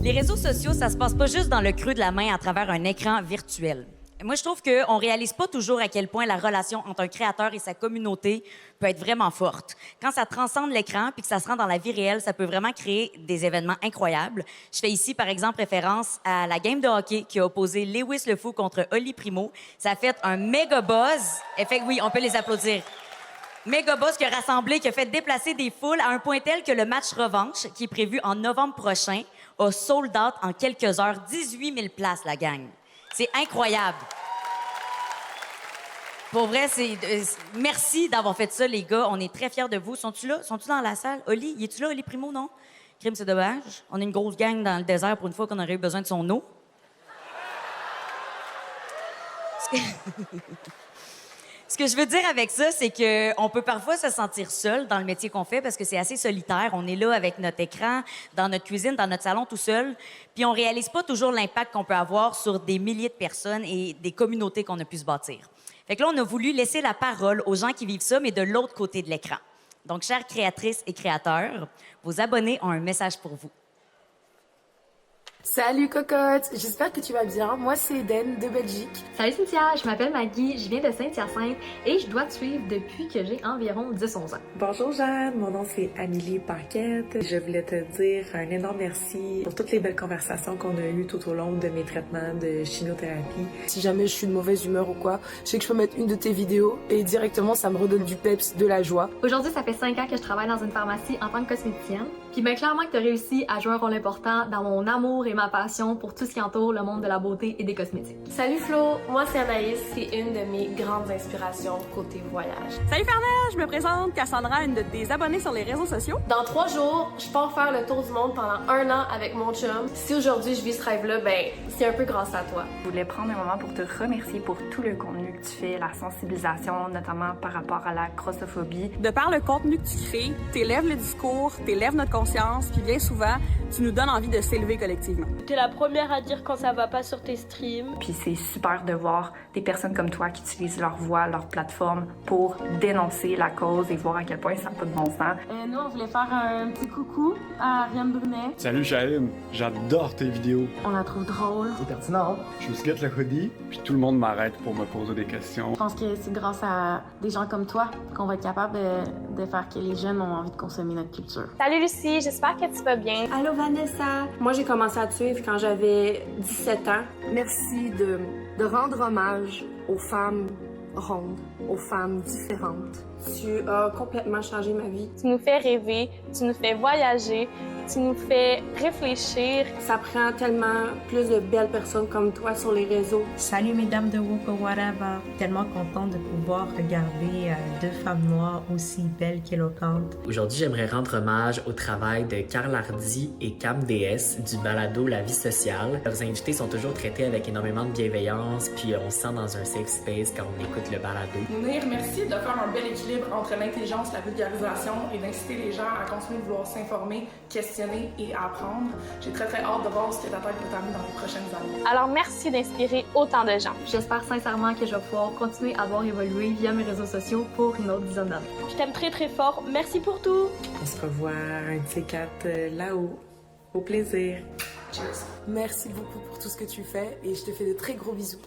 Les réseaux sociaux, ça se passe pas juste dans le creux de la main à travers un écran virtuel. Moi, je trouve qu'on réalise pas toujours à quel point la relation entre un créateur et sa communauté peut être vraiment forte. Quand ça transcende l'écran puis que ça se rend dans la vie réelle, ça peut vraiment créer des événements incroyables. Je fais ici, par exemple, référence à la game de hockey qui a opposé Lewis le Fou contre Oli Primo. Ça a fait un méga buzz. Oui, on peut les applaudir. Méga buzz qui a rassemblé, qui a fait déplacer des foules à un point tel que le match revanche, qui est prévu en novembre prochain, a sold out en quelques heures, 18 000 places, la gang. C'est incroyable. Pour vrai, merci d'avoir fait ça, les gars. On est très fiers de vous. Sont-tu là? Sont-tu dans la salle? Oli? Es-tu là, Oli Primo, non? Crime, c'est dommage. On est une grosse gang dans le désert pour une fois qu'on aurait eu besoin de son eau. Ce que je veux dire avec ça, c'est qu'on peut parfois se sentir seul dans le métier qu'on fait parce que c'est assez solitaire. On est là avec notre écran, dans notre cuisine, dans notre salon tout seul. Puis on réalise pas toujours l'impact qu'on peut avoir sur des milliers de personnes et des communautés qu'on a pu se bâtir. Fait que là, on a voulu laisser la parole aux gens qui vivent ça, mais de l'autre côté de l'écran. Donc, chères créatrices et créateurs, vos abonnés ont un message pour vous. Salut cocotte, j'espère que tu vas bien. Moi c'est Eden de Belgique. Salut Cynthia, je m'appelle Maggie, je viens de Saint-Hyacinthe et je dois te suivre depuis que j'ai environ 10-11 ans. Bonjour Jeanne, mon nom c'est Amélie Paquette. Je voulais te dire un énorme merci pour toutes les belles conversations qu'on a eues tout au long de mes traitements de chimiothérapie. Si jamais je suis de mauvaise humeur ou quoi, je sais que je peux mettre une de tes vidéos et directement ça me redonne du peps, de la joie. Aujourd'hui, ça fait 5 ans que je travaille dans une pharmacie en tant que cosméticienne. Puis ben clairement que tu as réussi à jouer un rôle important dans mon amour et ma passion pour tout ce qui entoure le monde de la beauté et des cosmétiques. Salut Flo, moi c'est Anaïs, c'est une de mes grandes inspirations côté voyage. Salut Fernand, je me présente Cassandra, une de tes abonnées sur les réseaux sociaux. Dans 3 jours, je pars faire le tour du monde pendant 1 an avec mon chum. Si aujourd'hui je vis ce rêve-là, ben c'est un peu grâce à toi. Je voulais prendre un moment pour te remercier pour tout le contenu que tu fais, la sensibilisation, notamment par rapport à la grossophobie. De par le contenu que tu crées, t'élèves le discours, t'élèves notre conscience, puis bien souvent, tu nous donnes envie de s'élever collectivement. T'es la première à dire quand ça va pas sur tes streams. Puis c'est super de voir des personnes comme toi qui utilisent leur voix, leur plateforme pour dénoncer la cause et voir à quel point ça n'a pas de bon sens. Nous, on voulait faire un petit coucou à Ariane Brunet. Salut Shahin, j'adore tes vidéos. On la trouve drôle. C'est pertinent. Je me get le hoodie, puis tout le monde m'arrête pour me poser des questions. Je pense que c'est grâce à des gens comme toi qu'on va être capable de faire que les jeunes ont envie de consommer notre culture. Salut Lucie, j'espère que tu vas bien. Allô Vanessa, moi j'ai commencé à te suivre quand j'avais 17 ans. Merci de rendre hommage aux femmes rondes, aux femmes différentes. Tu as complètement changé ma vie. Tu nous fais rêver, tu nous fais voyager, tu nous fais réfléchir. Ça prend tellement plus de belles personnes comme toi sur les réseaux. Salut mesdames de Woko Whatever. Tellement contente de pouvoir regarder deux femmes noires aussi belles qu'éloquentes. Aujourd'hui, j'aimerais rendre hommage au travail de Karl Hardy et Cam DS du balado La vie sociale. Leurs invités sont toujours traités avec énormément de bienveillance, puis on se sent dans un safe space quand on écoute le balado. Mounir, merci de faire un bel équilibre entre l'intelligence, la vulgarisation et d'inciter les gens à continuer de vouloir s'informer, questionner et apprendre. J'ai très hâte de voir ce que ta tête peut t'amener dans les prochaines années. Alors merci d'inspirer autant de gens. J'espère sincèrement que je vais pouvoir continuer à voir évoluer via mes réseaux sociaux pour une autre dizaine d'années. Je t'aime très fort. Merci pour tout. On se revoit un de ces 4 là-haut. Au plaisir. Cheers. Merci beaucoup pour tout ce que tu fais et je te fais de très gros bisous.